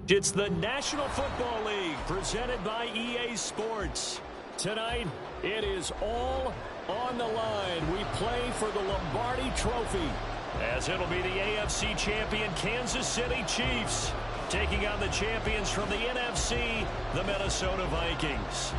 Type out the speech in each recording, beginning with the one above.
It's the National Football League presented by EA Sports. Tonight, it is all on the line. We play for the Lombardi Trophy, as it'll be the AFC champion Kansas City Chiefs taking on the champions from the NFC, the Minnesota Vikings.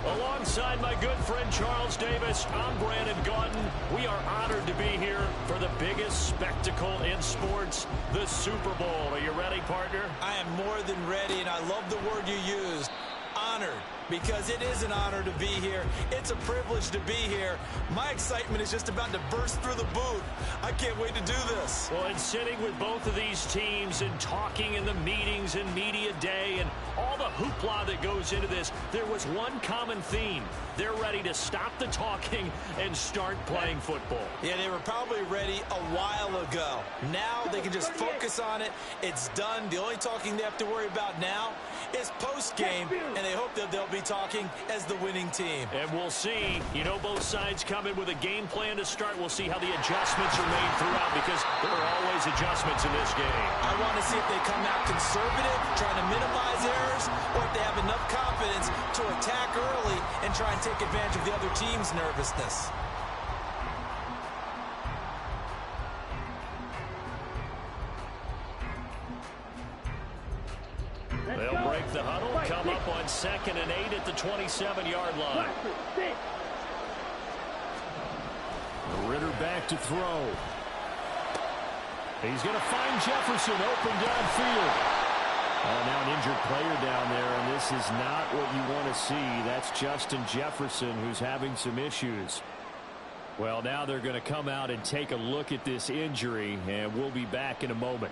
Alongside my good friend Charles Davis, I'm Brandon Gaudin. We are honored to be here for the biggest spectacle in sports, the Super Bowl. Are you ready, partner? I am more than ready, and I love the word you used, honored, because it is an honor to be here. It's a privilege to be here. My excitement is just about to burst through the booth. I can't wait to do this. Well, and sitting with both of these teams and talking in the meetings and media day and all the hoopla that goes into this, there was one common theme. They're ready to stop the talking and start playing football. Yeah, they were probably ready a while ago. Now they can just focus on it. It's done. The only talking they have to worry about now is post-game, and they hope that they'll be talking as the winning team. And we'll see. You know, both sides come in with a game plan to start. We'll see how the adjustments are made throughout, because there are always adjustments in this game. I want to see if they come out conservative, trying to minimize errors, or if they have enough confidence to attack early and try and take advantage of the other team's nervousness. They'll break the huddle, come up on 2nd and 8 at the 27-yard line. Ritter back to throw. He's going to find Jefferson open downfield. Oh, now an injured player down there, and this is not what you want to see. That's Justin Jefferson, who's having some issues. Well, now they're going to come out and take a look at this injury, and we'll be back in a moment.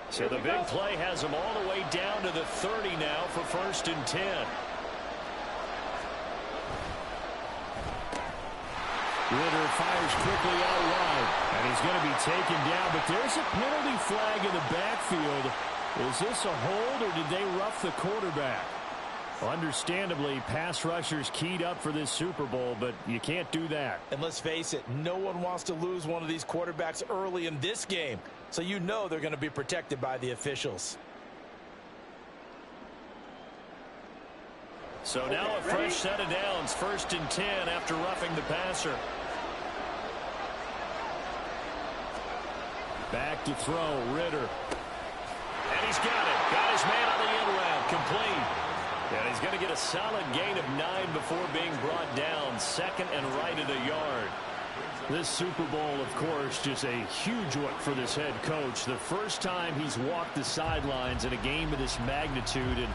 So the big play has them all the way down to the 30 now for 1st and 10. Ritter fires quickly out wide, and he's going to be taken down, but there's a penalty flag in the backfield. Is this a hold, or did they rough the quarterback? Understandably, pass rushers keyed up for this Super Bowl, but you can't do that. And let's face it, no one wants to lose one of these quarterbacks early in this game, so you know they're going to be protected by the officials. So now a fresh set of downs, 1st and 10 after roughing the passer. Back to throw, Ritter. And he's got it. Got his man on the end route, complete. And he's going to get a solid gain of 9 before being brought down, 2nd and right at a yard. This Super Bowl, of course, just a huge one for this head coach. The first time he's walked the sidelines in a game of this magnitude. And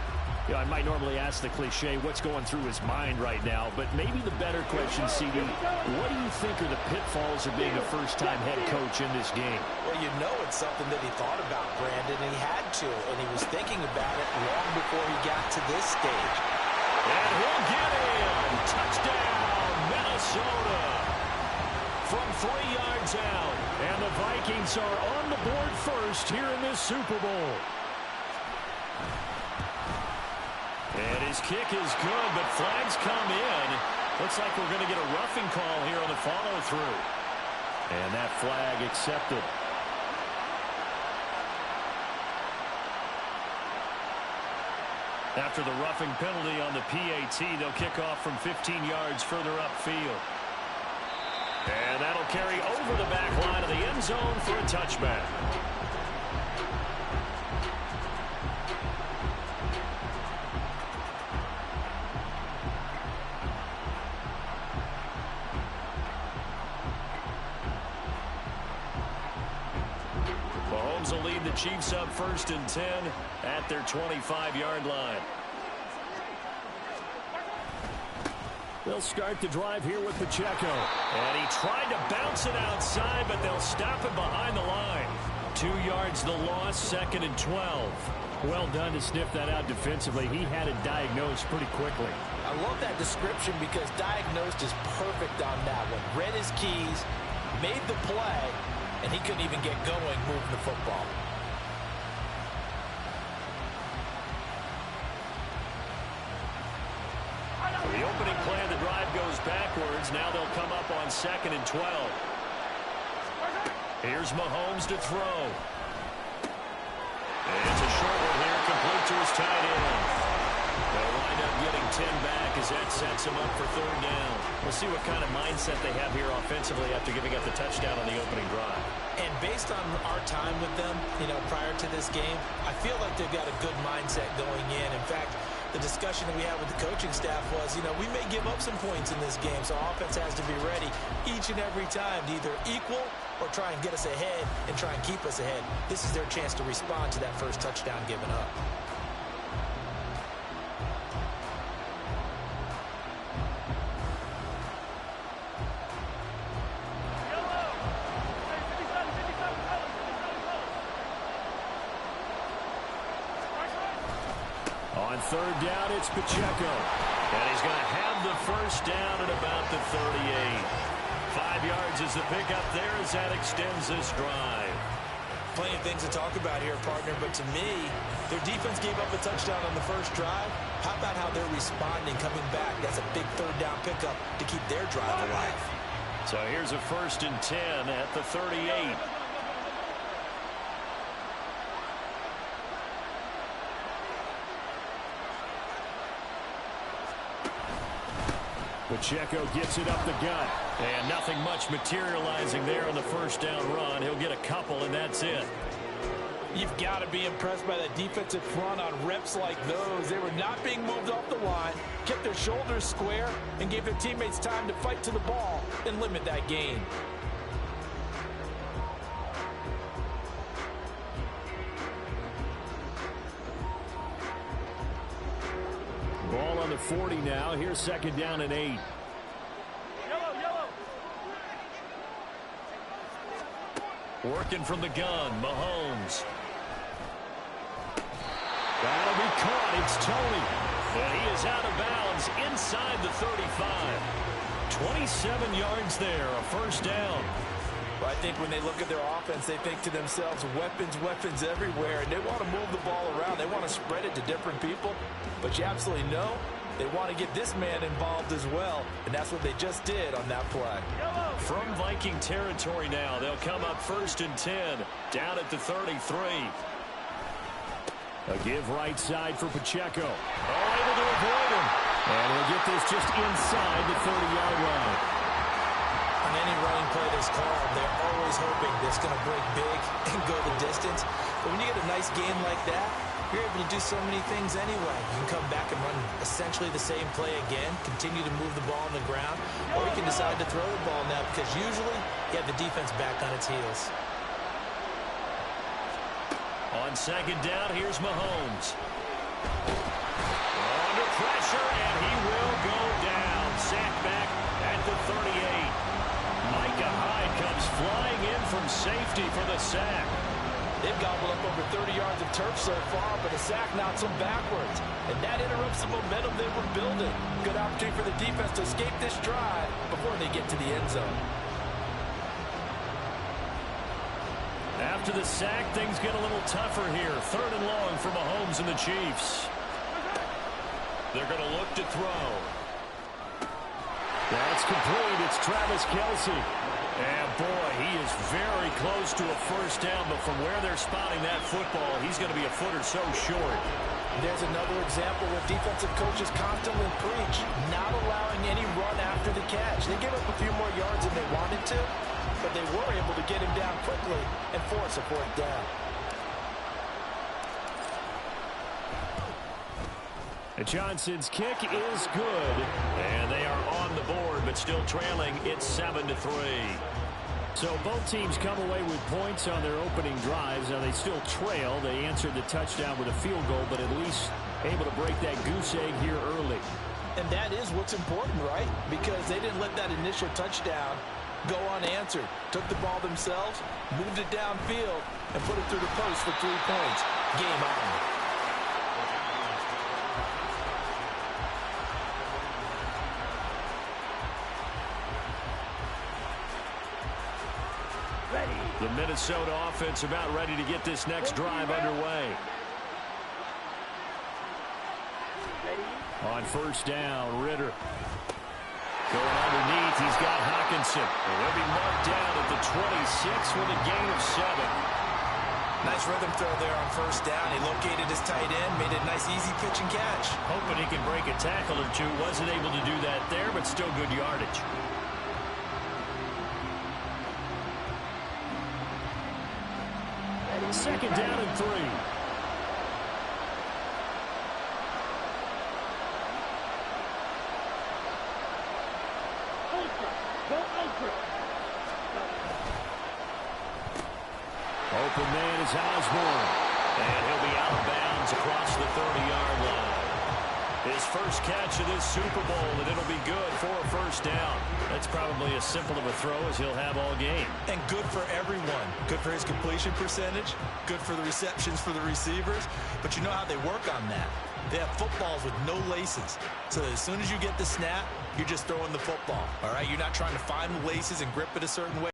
you know, I might normally ask the cliche, what's going through his mind right now? But maybe the better question, CD, what do you think are the pitfalls of being a first-time head coach in this game? Well, you know it's something that he thought about, Brandon, and he had to. And he was thinking about it long before he got to this stage. And he'll get in. Touchdown, Minnesota. From 3 yards out. And the Vikings are on the board first here in this Super Bowl. And his kick is good, but flags come in. Looks like we're going to get a roughing call here on the follow-through. And that flag accepted. After the roughing penalty on the PAT, they'll kick off from 15 yards further upfield. And that'll carry over the back line of the end zone for a touchback. Mahomes will lead the Chiefs up 1st and 10 at their 25-yard line. They'll start the drive here with Pacheco. And he tried to bounce it outside, but they'll stop it behind the line. 2 yards the loss, 2nd and 12. Well done to sniff that out defensively. He had it diagnosed pretty quickly. I love that description because diagnosed is perfect on that one. Read his keys, made the play, and he couldn't even get going moving the football. The opening play of the drive goes backwards. Now they'll come up on 2nd and 12. Here's Mahomes to throw. And it's a short one here, complete to his tight end. They'll wind up getting 10 back as that sets him up for 3rd down. We'll see what kind of mindset they have here offensively after giving up the touchdown on the opening drive. And based on our time with them, prior to this game, I feel like they've got a good mindset going in. In fact, the discussion that we had with the coaching staff was, we may give up some points in this game, so offense has to be ready each and every time to either equal or try and get us ahead and try and keep us ahead. This is their chance to respond to that first touchdown given up. On 3rd down, it's Pacheco. And he's going to have the first down at about the 38. 5 yards is the pickup there as that extends this drive. Plenty of things to talk about here, partner, but to me, their defense gave up a touchdown on the first drive. How about how they're responding, coming back? That's a big 3rd down pickup to keep their drive alive. So here's a 1st and 10 at the 38. Pacheco gets it up the gut. And nothing much materializing there on the first down run. He'll get a couple, and that's it. You've got to be impressed by that defensive front on reps like those. They were not being moved off the line, kept their shoulders square, and gave their teammates time to fight to the ball and limit that gain. Ball on the 40 now. Here's 2nd down and 8. Working from the gun, Mahomes. That'll be caught. It's Tony. And he is out of bounds inside the 35. 27 yards there, a first down. Well, I think when they look at their offense, they think to themselves, weapons, weapons everywhere. And they want to move the ball around. They want to spread it to different people. But you absolutely know they want to get this man involved as well. And that's what they just did on that play. From Viking territory now, they'll come up 1st and 10, down at the 33. A give right side for Pacheco. Able to avoid him. And he'll get this just inside the 30-yard line. On any running play that's called, they're always hoping that it's going to break big and go the distance. But when you get a nice game like that, you're able to do so many things anyway. You can come back and run essentially the same play again, continue to move the ball on the ground, or you can decide to throw the ball now because usually you have the defense back on its heels. On 2nd down, here's Mahomes. Under pressure, and he will go down. Sacked back at the 38. Micah Hyde comes flying in from safety for the sack. They've gobbled up over 30 yards of turf so far, but a sack knocks them backwards. And that interrupts the momentum they were building. Good opportunity for the defense to escape this drive before they get to the end zone. After the sack, things get a little tougher here. 3rd and long for Mahomes and the Chiefs. They're going to look to throw. That's complete. It's Travis Kelce. And, boy, he is very close to a first down, but from where they're spotting that football, he's going to be a foot or so short. There's another example where defensive coaches constantly preach, not allowing any run after the catch. They gave up a few more yards than they wanted to, but they were able to get him down quickly and force a 4th down. Johnson's kick is good, and they are on the board, but still trailing. It's 7-3. So both teams come away with points on their opening drives. Now they still trail. They answered the touchdown with a field goal, but at least able to break that goose egg here early. And that is what's important, right? Because they didn't let that initial touchdown go unanswered. Took the ball themselves, moved it downfield, and put it through the post for 3 points. Game on. The Minnesota offense about ready to get this next drive underway. On 1st down, Ritter. Robinson. And he'll be marked down at the 26 with a gain of 7. Nice rhythm throw there on first down. He located his tight end, made it a nice easy pitch and catch. Hoping he can break a tackle or two. Wasn't able to do that there, but still good yardage. Second down and 3. Open man is Osborne. And he'll be out of bounds across the 30-yard line. His first catch of this Super Bowl, and it'll be good for a first down. That's probably as simple of a throw as he'll have all game. And good for everyone. Good for his completion percentage. Good for the receptions for the receivers. But you know how they work on that. They have footballs with no laces. So as soon as you get the snap, you're just throwing the football. All right? You're not trying to find the laces and grip it a certain way.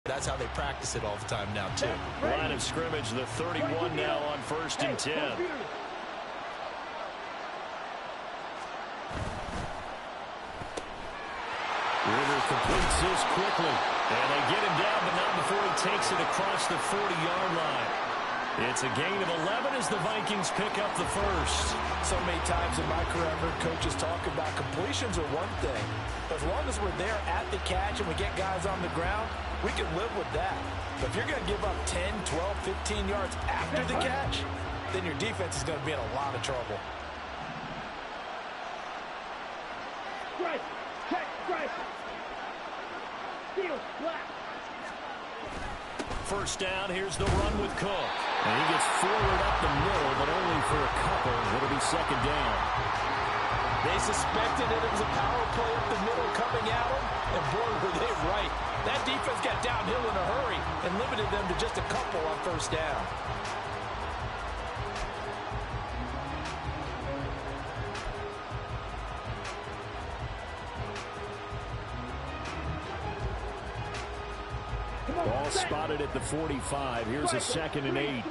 That's how they practice it all the time now, too. Line of scrimmage, the 31 now on 1st and 10. Ritter completes this quickly. And they get him down, but not before he takes it across the 40-yard line. It's a gain of 11 as the Vikings pick up the first. So many times in my career, I've heard coaches talk about completions are one thing. But as long as we're there at the catch and we get guys on the ground, we can live with that. But if you're going to give up 10, 12, 15 yards after the catch, then your defense is going to be in a lot of trouble. Strike, check, strike. Steal, black. First down, here's the run with Cook. And he gets forward up the middle, but only for a couple. It'll be second down. They suspected that it was a power play up the middle coming at them, and boy, were they right. That defense got downhill in a hurry and limited them to just a couple on first down. Ball spotted at the 45. Here's a 2nd and 8.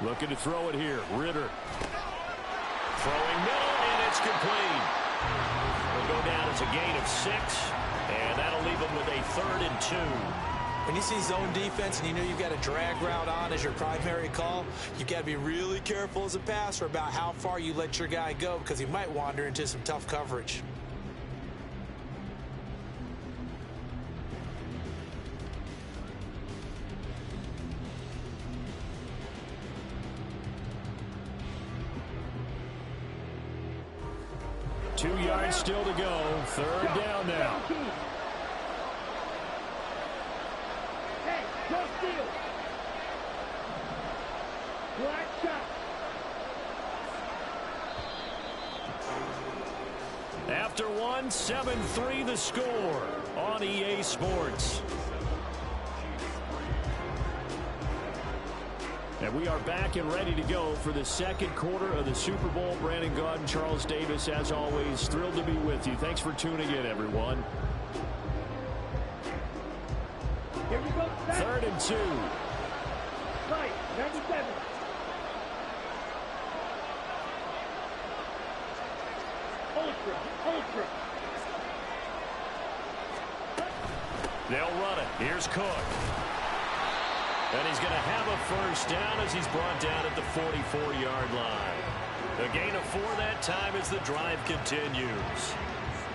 Looking to throw it here. Ritter. Throwing middle, and it's complete. Will go down as a gain of 6, and that'll leave him with a 3rd and 2. When you see zone defense and you know you've got a drag route on as your primary call, you've got to be really careful as a passer about how far you let your guy go because he might wander into some tough coverage. Two yards still to go. 3rd down now. Hey, no steal. Black shot. After one, 7-3 the score on EA Sports. And we are back and ready to go for the second quarter of the Super Bowl. Brandon Gaudin, Charles Davis, as always, thrilled to be with you. Thanks for tuning in, everyone. Here we go. 3rd and 2. Right, 97. Ultra. They'll run it. Here's Cook. And he's going to have a first down as he's brought down at the 44-yard line. A gain of 4 that time as the drive continues.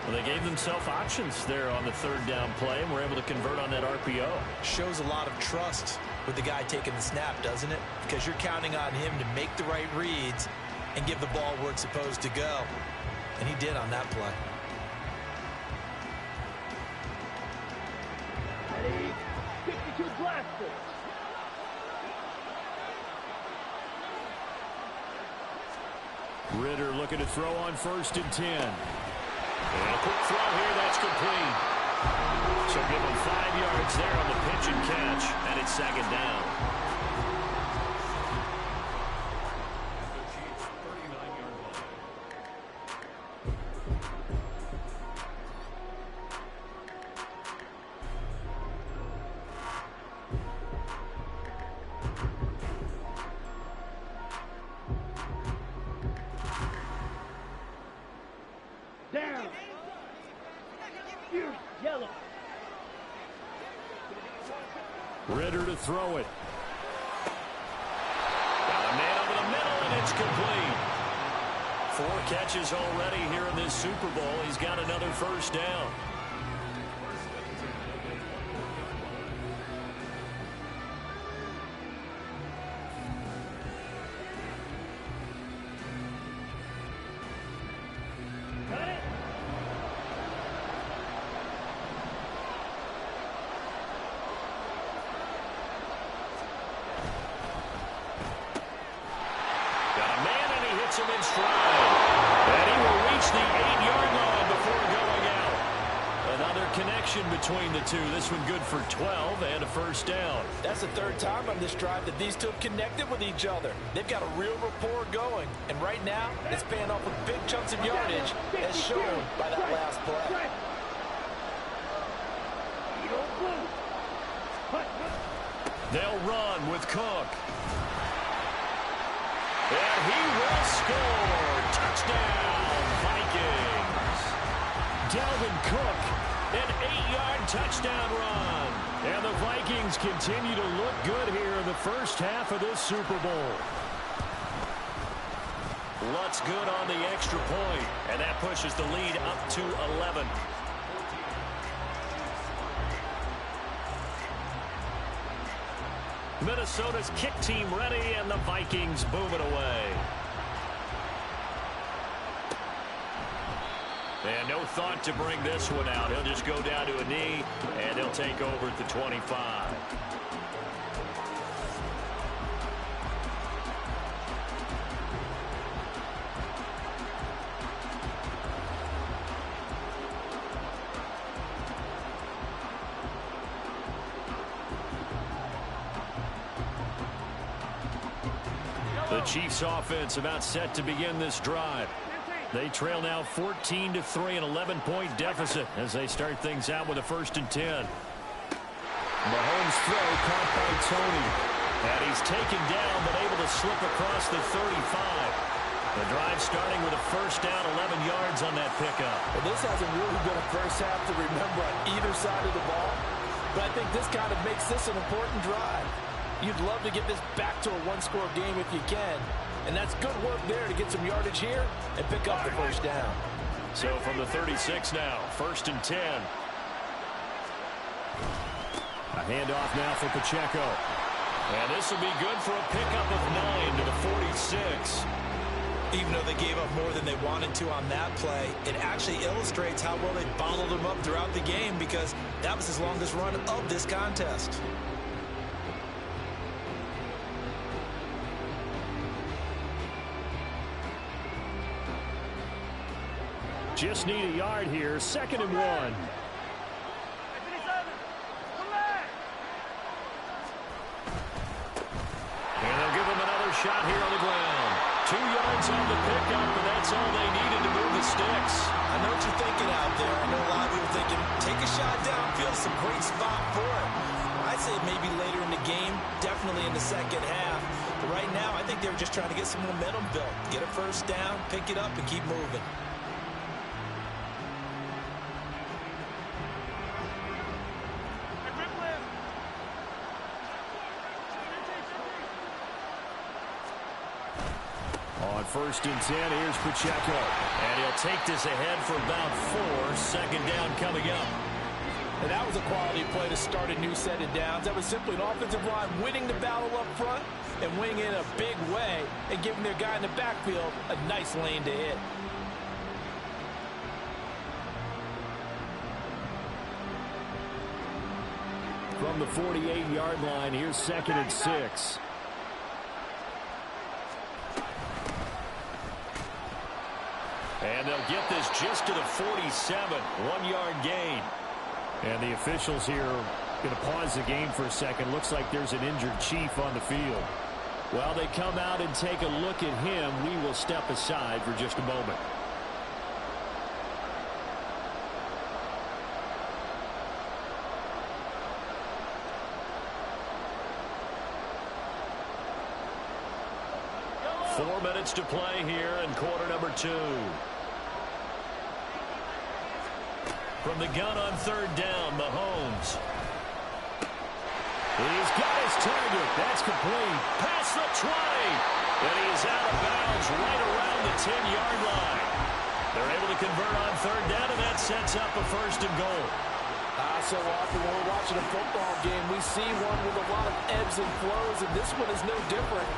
Well, they gave themselves options there on the 3rd down play, and were able to convert on that RPO. Shows a lot of trust with the guy taking the snap, doesn't it? Because you're counting on him to make the right reads and give the ball where it's supposed to go. And he did on that play. Ready? 52 blaster. Ritter looking to throw on 1st and 10. And a quick throw here, that's complete. So give him 5 yards there on the pitch and catch, and it's 2nd down. Ritter to throw it. Got a man over the middle, and it's complete. 4 catches already here in this Super Bowl. He's got another first down. Him in stride, and he will reach the 8-yard line before going out. Another connection between the two. This one good for 12 and a first down. That's the 3rd time on this drive that these two have connected with each other. They've got a real rapport going, and right now it's paying off with big chunks of yardage, as shown by that last play. They'll run with Cook. And he will score. Touchdown, Vikings. Dalvin Cook, an 8-yard touchdown run. And the Vikings continue to look good here in the first half of this Super Bowl. Lutz good on the extra point, and that pushes the lead up to 11. Minnesota's kick team ready, and the Vikings boom it away. And no thought to bring this one out. He'll just go down to a knee, and he'll take over at the 25. The Chiefs offense about set to begin this drive. They trail now 14-3, an 11-point deficit as they start things out with a 1st and 10. Mahomes throw caught by Tony. And he's taken down but able to slip across the 35. The drive starting with a first down, 11 yards on that pickup. Well, this hasn't really been a first half to remember on either side of the ball. But I think this kind of makes this an important drive. You'd love to get this back to a 1-score game if you can. And that's good work there to get some yardage here and pick up the first down. So from the 36 now, 1st and 10. A handoff now for Pacheco. And this will be good for a pickup of 9 to the 46. Even though they gave up more than they wanted to on that play, it actually illustrates how well they bottled them up throughout the game, because that was his longest run of this contest. Just need a yard here, 2nd and 1. And they'll give him another shot here on the ground. 2 yards on the pickup, and that's all they needed to move the sticks. I know what you're thinking out there. I know a lot of you are thinking, take a shot downfield, it's a great spot for it. I'd say maybe later in the game, definitely in the second half. But right now, I think they were just trying to get some momentum built. Get a first down, pick it up, and keep moving. On 1st and 10, here's Pacheco. And he'll take this ahead for about 4. 2nd down coming up. And that was a quality play to start a new set of downs. That was simply an offensive line winning the battle up front and winning in a big way and giving their guy in the backfield a nice lane to hit. From the 48-yard line, here's 2nd and 6. And they'll get this just to the 47. 1-yard gain. And the officials here are going to pause the game for a second. Looks like there's an injured Chief on the field. While they come out and take a look at him, we will step aside for just a moment. Four minutes to play here in quarter number 2. From the gun on 3rd down, Mahomes. He's got his target. That's complete. Past the 20. And he is out of bounds right around the 10-yard line. They're able to convert on third down, and that sets up a first and goal. So often when we're watching a football game, we see one with a lot of ebbs and flows, and this one is no different.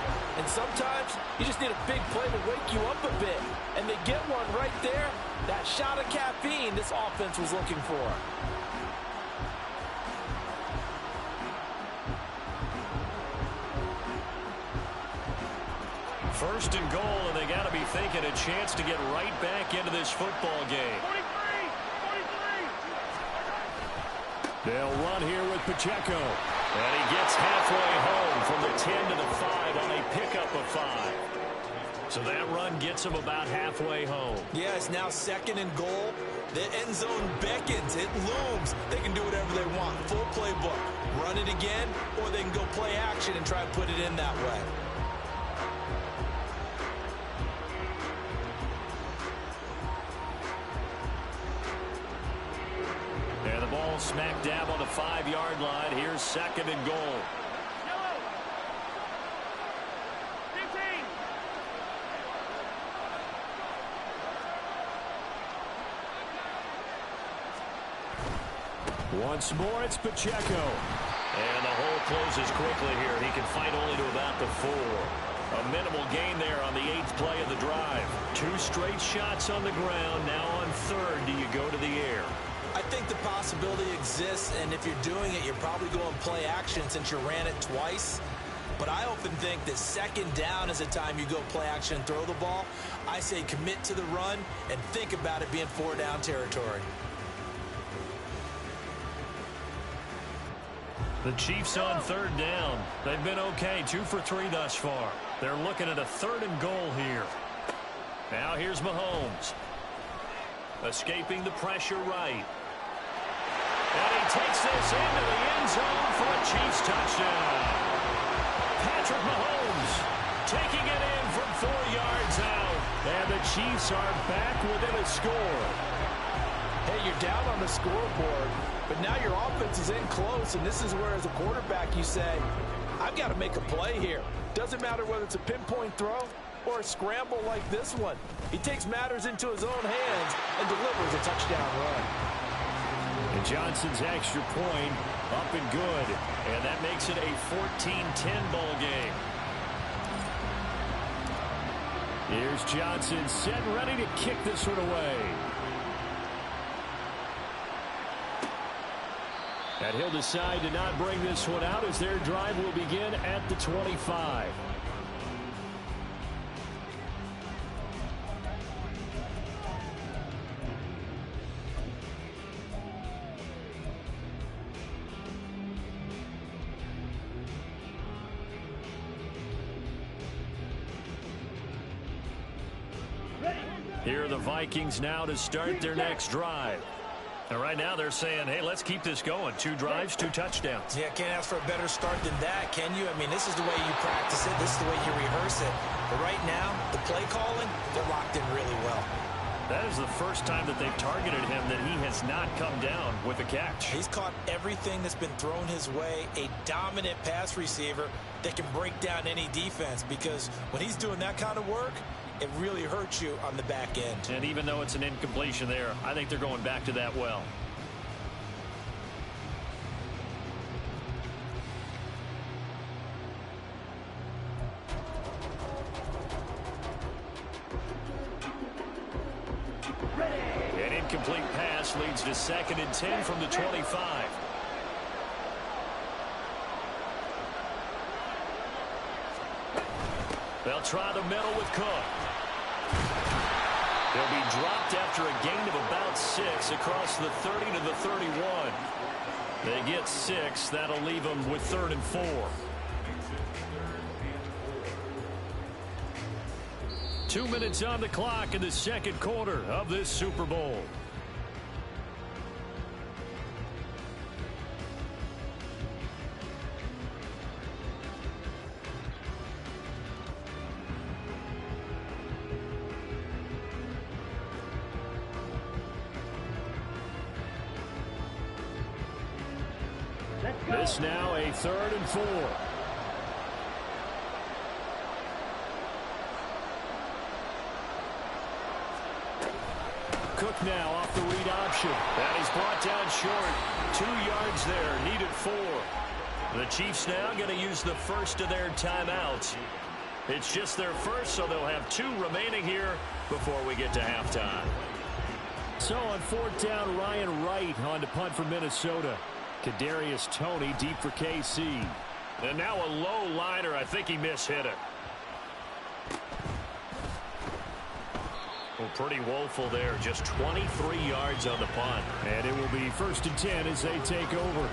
And sometimes you just need a big play to wake you up a bit. And they get one right there. That shot of caffeine this offense was looking for. First and goal, and they got to be thinking a chance to get right back into this football game. 43. They'll run here with Pacheco. And he gets halfway home from the 10 to the 5 on a pickup of 5. So that run gets him about halfway home. Yeah, it's now second and goal. The end zone beckons. It looms. They can do whatever they want. Full playbook. Run it again, or they can go play action and try to put it in that way. And the ball smack dab on the 5-yard line. Here's second and goal. Yellow. 15. Once more, it's Pacheco. And the hole closes quickly here. He can fight only to about the 4. A minimal gain there on the 8th play of the drive. 2 straight shots on the ground. Now on third, do you go to the air? I think the possibility exists, and if you're doing it, you're probably going play action since you ran it twice. But I often think that second down is the time you go play action and throw the ball. I say commit to the run and think about it being 4-down territory. The Chiefs on third down. They've been okay, 2 for 3 thus far. They're looking at a third and goal here. Now here's Mahomes. Escaping the pressure right. And he takes this into the end zone for a Chiefs touchdown. Patrick Mahomes taking it in from 4 yards out. And the Chiefs are back within a score. Hey, you're down on the scoreboard, but now your offense is in close, and this is where, as a quarterback, you say, I've got to make a play here. Doesn't matter whether it's a pinpoint throw or a scramble like this one. He takes matters into his own hands and delivers a touchdown run. And Johnson's extra point up and good. And that makes it a 14-10 ball game. Here's Johnson set and ready to kick this one away. And he'll decide to not bring this one out as their drive will begin at the 25. Here are the Vikings now to start their next drive. And right now they're saying, hey, let's keep this going. 2 drives, 2 touchdowns. Yeah, can't ask for a better start than that, can you? I mean, this is the way you practice it. This is the way you rehearse it. But right now, the play calling, they're locked in really well. That is the first time that they've targeted him that he has not come down with a catch. He's caught everything that's been thrown his way. A dominant pass receiver that can break down any defense, because when he's doing that kind of work, it really hurts you on the back end. And even though it's an incompletion there, I think they're going back to that well. An incomplete pass leads to 2nd and 10 from the 25. They'll try the middle with Cook. They'll be dropped after a gain of about 6 across the 30 to the 31. They get 6. That'll leave them with 3rd and 4. 2 minutes on the clock in the second quarter of this Super Bowl. Let's go. This now a 3rd and 4. Cook now off the read option. And he's brought down short. 2 yards there, needed 4. The Chiefs now going to use the first of their timeouts. It's just their first, so they'll have 2 remaining here before we get to halftime. So on 4th down, Ryan Wright on to punt for Minnesota. Kadarius Toney deep for KC. And now a low liner. I think he mishit it. Well, pretty woeful there. Just 23 yards on the punt. And it will be 1st and 10 as they take over.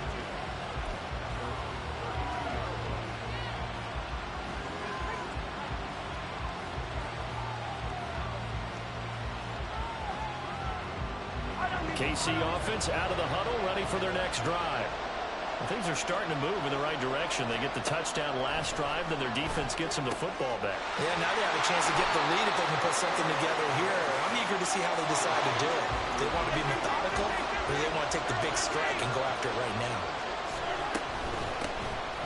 KC offense out of the huddle, ready for their next drive. Well, things are starting to move in the right direction. They get the touchdown last drive, then their defense gets them the football back. Yeah, now they have a chance to get the lead if they can put something together here. I'm eager to see how they decide to do it. They want to be methodical, or they want to take the big strike and go after it right now.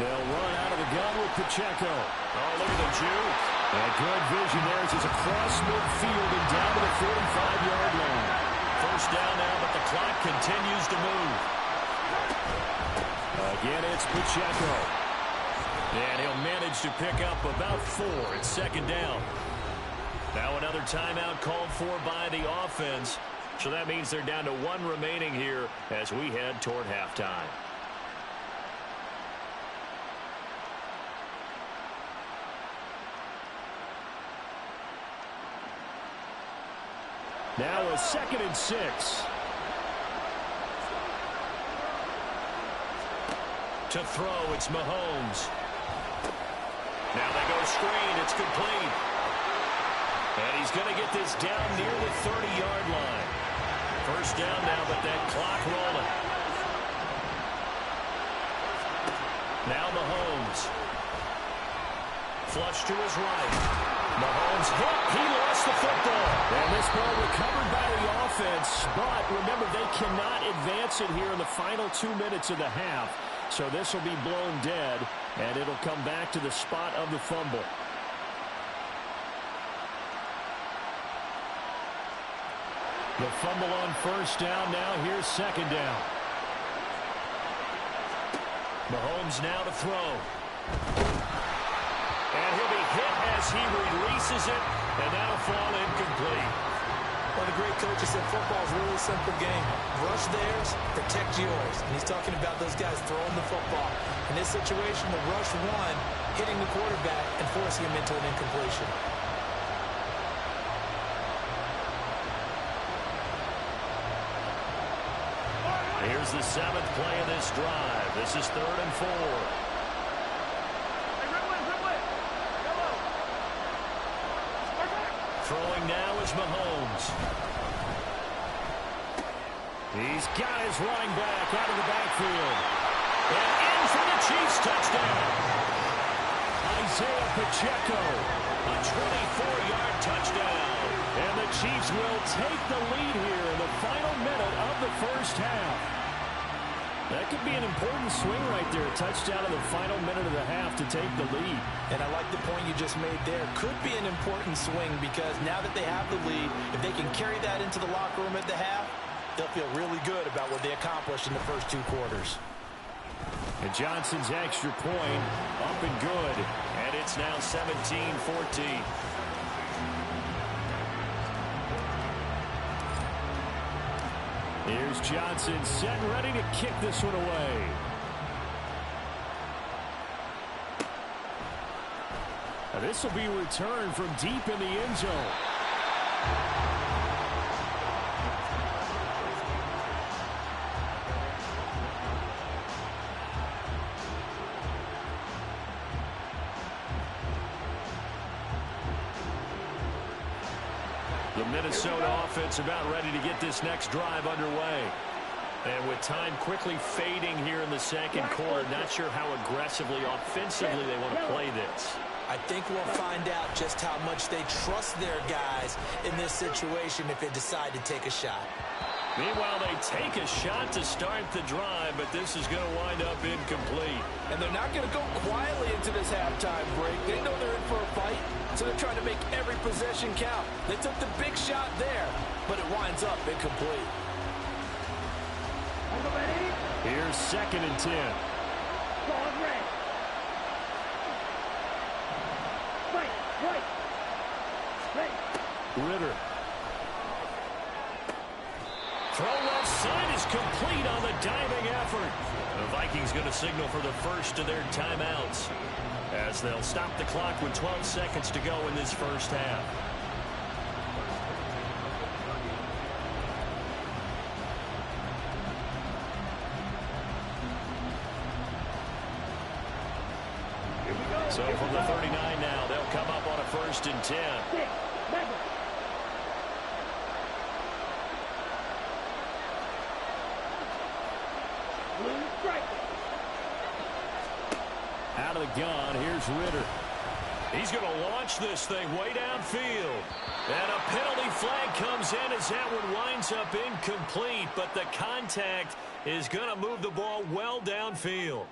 They'll run out of the gun with Pacheco. Oh, look at the juke. And good vision there as he's across midfield and down to the 45-yard line. First down now, but the clock continues to move. Again, it's Pacheco. And he'll manage to pick up about 4. It's 2nd down. Now another timeout called for by the offense. So that means they're down to 1 remaining here as we head toward halftime. Now a 2nd and 6. To throw, it's Mahomes. Now they go screen. It's complete. And he's going to get this down near the 30-yard line. First down now, but that clock rolling. Now Mahomes. Flush to his right. Mahomes hit. He lost the football. And this ball recovered by the offense. But remember, they cannot advance it here in the final 2 minutes of the half. So this will be blown dead, and it'll come back to the spot of the fumble. The fumble on first down. Now here's 2nd down. Mahomes now to throw. And he'll be hit as he releases it, and that'll fall incomplete. Well, the great coach said football is a really simple game. Rush theirs, protect yours. And he's talking about those guys throwing the football. In this situation, the rush one, hitting the quarterback and forcing him into an incompletion. Here's the 7th play of this drive. This is 3rd and 4. Throwing now is Mahomes. He's got his running back out of the backfield. And in for the Chiefs touchdown. Isaiah Pacheco, a 24-yard touchdown. And the Chiefs will take the lead here in the final minute of the first half. That could be an important swing right there. A touchdown in the final minute of the half to take the lead. And I like the point you just made there. Could be an important swing because now that they have the lead, if they can carry that into the locker room at the half, they'll feel really good about what they accomplished in the first 2 quarters. And Johnson's extra point up and good. And it's now 17-14. Here's Johnson set and ready to kick this one away. Now this will be returned from deep in the end zone. The Minnesota offense about ready to get this next drive underway. And with time quickly fading here in the second quarter, not sure how aggressively, offensively they want to play this. I think we'll find out just how much they trust their guys in this situation if they decide to take a shot. Meanwhile, they take a shot to start the drive, but this is going to wind up incomplete. And they're not going to go quietly into this halftime break. They know they're in for a fight, so they're trying to make every possession count. They took the big shot there, but it winds up incomplete. Here's 2nd and 10. Ritter. Throw left side is complete on the diving effort. The Vikings going to signal for the first of their timeouts as they'll stop the clock with 12 seconds to go in this first half. So from the 39 now, they'll come up on a 1st and 10. Out of the gun, here's Ritter. He's going to launch this thing way downfield. And a penalty flag comes in as that one winds up incomplete, but the contact is going to move the ball well downfield.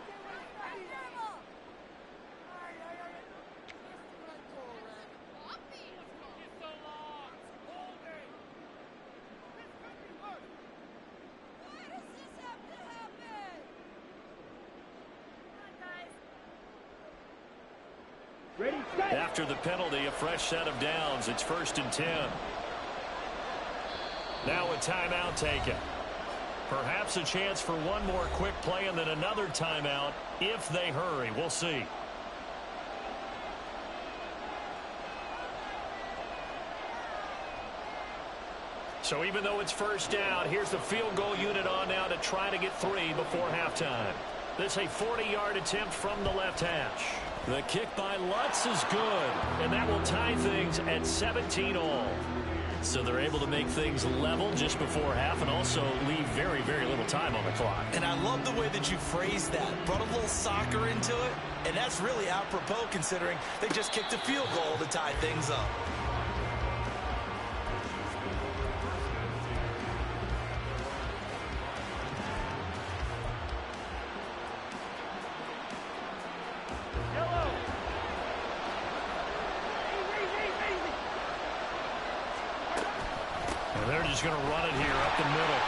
After the penalty, a fresh set of downs. It's 1st and 10. Now a timeout taken. Perhaps a chance for one more quick play and then another timeout if they hurry. We'll see. So even though it's 1st down, here's the field goal unit on now to try to get 3 before halftime. This a 40-yard attempt from the left hash. The kick by Lutz is good, and that will tie things at 17 all. So they're able to make things level just before half and also leave very, very little time on the clock. And I love the way that you phrased that. Brought a little soccer into it, and that's really apropos considering they just kicked a field goal to tie things up. Going to run it here up the middle.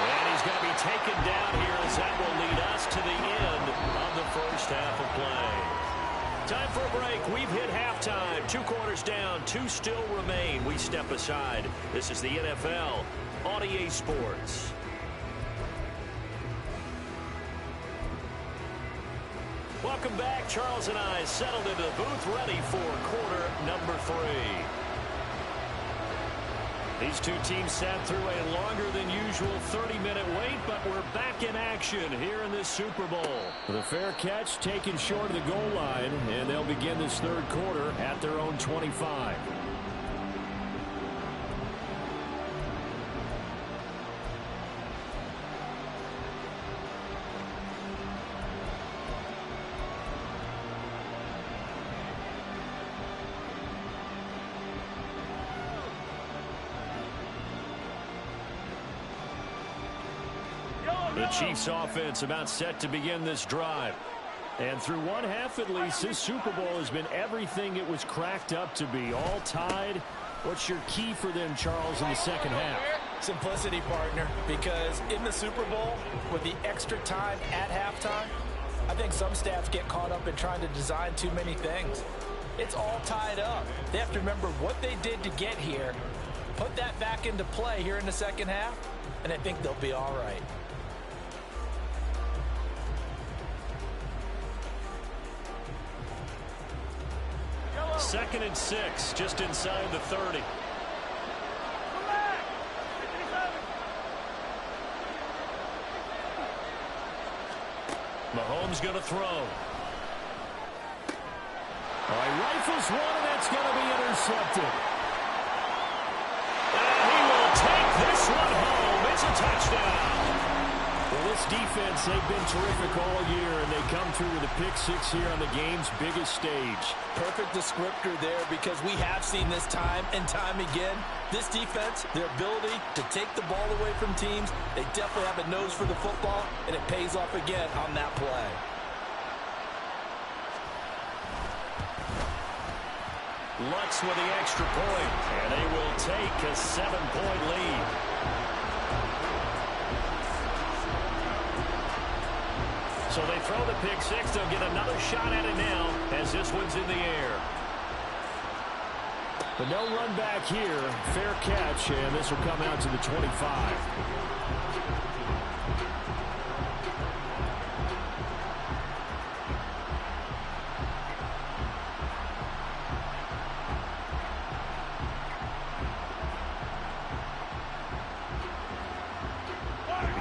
And he's going to be taken down here as that will lead us to the end of the first half of play. Time for a break. We've hit halftime. 2 quarters down. 2 still remain. We step aside. This is the NFL on EA Sports. Welcome back. Charles and I settled into the booth ready for quarter number 3. These two teams sat through a longer than usual 30-minute wait, but we're back in action here in this Super Bowl. The fair catch taken short of the goal line, and they'll begin this 3rd quarter at their own 25. The Chiefs offense about set to begin this drive. And through one half at least, this Super Bowl has been everything it was cracked up to be. All tied. What's your key for them, Charles, in the second half? Simplicity, partner, because in the Super Bowl, with the extra time at halftime, I think some staffs get caught up in trying to design too many things. It's all tied up. They have to remember what they did to get here, put that back into play here in the second half, and I think they'll be all right. Second and 6, just inside the 30. Mahomes going to throw. All right, rifles one, and that's going to be intercepted. And he will take this one home. It's a touchdown. Well, This defense, they've been terrific all year, and they come through with a pick six here on the game's biggest stage. Perfect descriptor there, because we have seen this time and time again. This defense, their ability to take the ball away from teams, they definitely have a nose for the football, and it pays off again on that play. Lutz with the extra point, and they will take a 7-point lead. So they throw the pick six. They'll get another shot at it now as this one's in the air. But no run back here. Fair catch, and this will come out to the 25.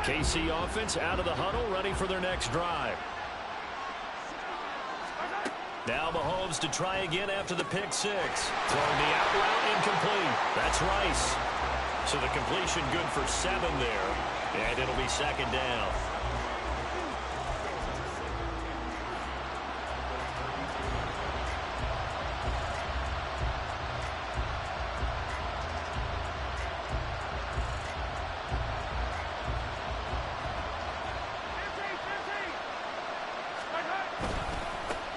KC offense out of the huddle, ready for their next drive. Now Mahomes to try again after the pick six. Throwing the out route, incomplete. That's Rice. So the completion good for 7 there, and it'll be second down.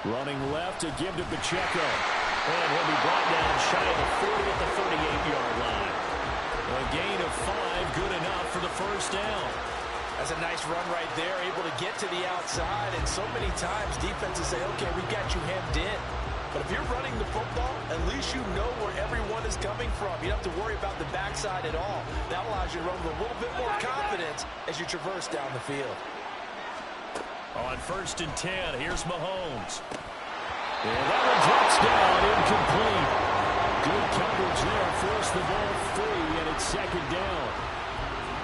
Running left to give to Pacheco. And he'll be brought down shy of the 40 at the 38-yard line. A gain of 5, good enough for the first down. That's a nice run right there, able to get to the outside. And so many times defenses say, okay, we got you hemmed in. But if you're running the football, at least you know where everyone is coming from. You don't have to worry about the backside at all. That allows you to run with a little bit more confidence as you traverse down the field. On 1st and 10, here's Mahomes. And that one drops down, incomplete. Good coverage there, forced the ball free, and it's second down.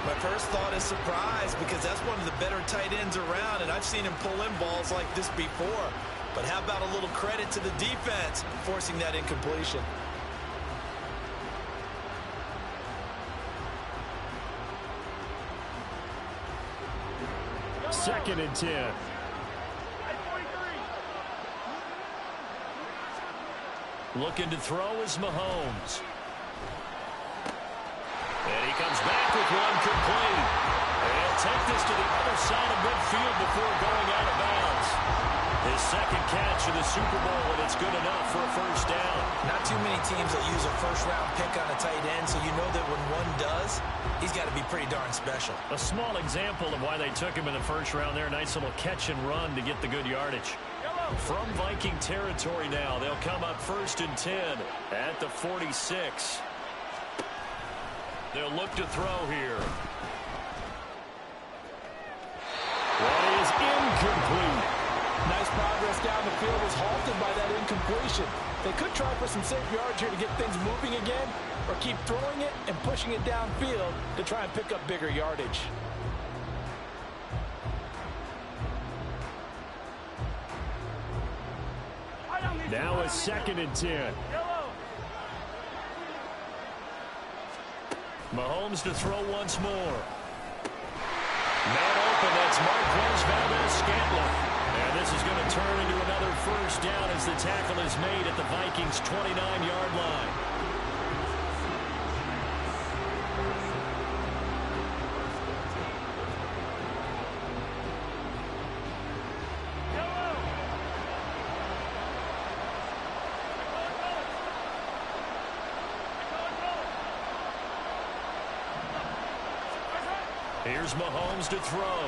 My first thought is surprise, because that's one of the better tight ends around, and I've seen him pull in balls like this before. But how about a little credit to the defense forcing that incompletion? Second and 10. Looking to throw is Mahomes. And he comes back with one complete. And he'll take this to the other side of midfield before going out of bounds. His second catch of the Super Bowl, and it's good enough for a first down. Not too many teams that use a first-round pick on a tight end, so you know that when one does, he's got to be pretty darn special. A small example of why they took him in the first round there. Nice little catch and run to get the good yardage. From Viking territory now, they'll come up 1st and 10 at the 46. They'll look to throw here. That is incomplete. Nice progress down the field, was halted by that incompletion. They could try for some safe yards here to get things moving again, or keep throwing it and pushing it downfield to try and pick up bigger yardage. Now it's 2nd and 10. Mahomes to throw once more. Man open, that's Marquez Valdez-Scantling. And this is going to turn into another first down as the tackle is made at the Vikings' 29-yard line. Here's Mahomes to throw.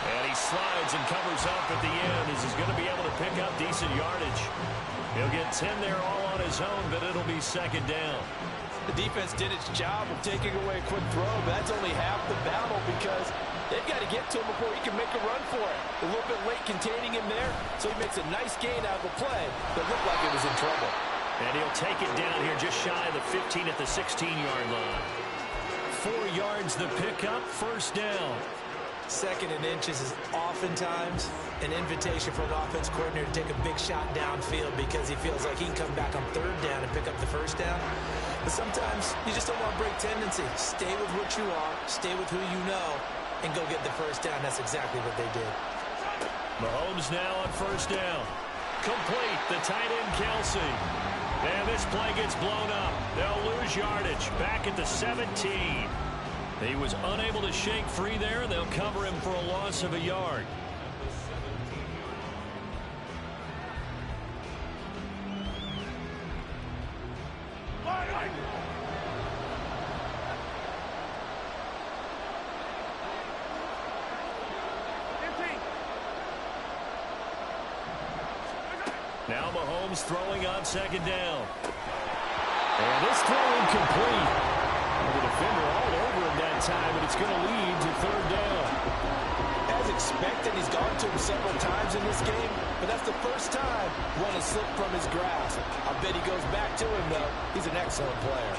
And he slides and covers up at the end as he's going to be able to pick up decent yardage. He'll get 10 there all on his own, but it'll be second down. The defense did its job of taking away a quick throw, but that's only half the battle because they've got to get to him before he can make a run for it. A little bit late containing him there, so he makes a nice gain out of the play that looked like it was in trouble. And he'll take it down here just shy of the 15 at the 16-yard line. 4 yards the pickup, first down. 2nd and inches is oftentimes an invitation for an offense coordinator to take a big shot downfield because he feels like he can come back on 3rd down and pick up the first down. But sometimes you just don't want to break tendency. Stay with what you are, stay with who you know, and go get the first down. That's exactly what they did. Mahomes now on first down. Complete, the tight end Kelsey. And this play gets blown up. They'll lose yardage back at the 17. He was unable to shake free there. They'll cover him for a loss of a yard. Now Mahomes throwing on second down. And this throw incomplete. The defender all over him that time, and it's going to lead to third down. As expected, he's gone to him several times in this game, but that's the first time one has slipped from his grasp. I bet he goes back to him, though. He's an excellent player.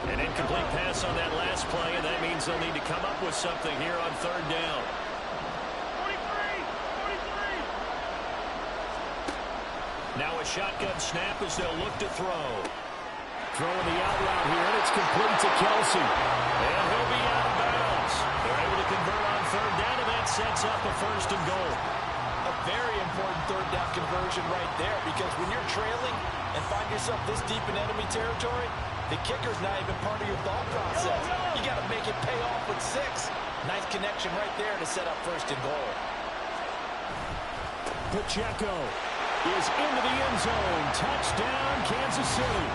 An incomplete pass on that last play, and that means they'll need to come up with something here on third down. Now a shotgun snap as they'll look to throw. Throwing the out route here, and it's complete to Kelsey. And he'll be out of bounds. They're able to convert on third down, and that sets up a first and goal. A very important third down conversion right there, because when you're trailing and find yourself this deep in enemy territory, the kicker's not even part of your thought process. You got to make it pay off with 6. Nice connection right there to set up first and goal. Pacheco is into the end zone. Touchdown, Kansas City.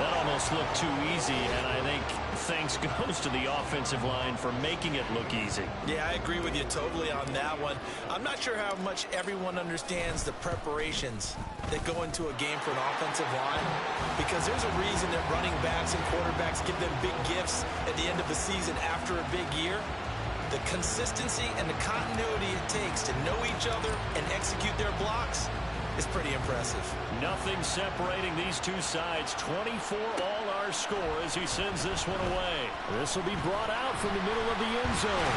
That almost looked too easy, and I think thanks goes to the offensive line for making it look easy. Yeah, I agree with you totally on that one. I'm not sure how much everyone understands the preparations that go into a game for an offensive line, because there's a reason that running backs and quarterbacks give them big gifts at the end of the season after a big year. The consistency and the continuity it takes to know each other and execute their blocks is pretty impressive. Nothing separating these two sides. 24 all our score as he sends this one away. This will be brought out from the middle of the end zone.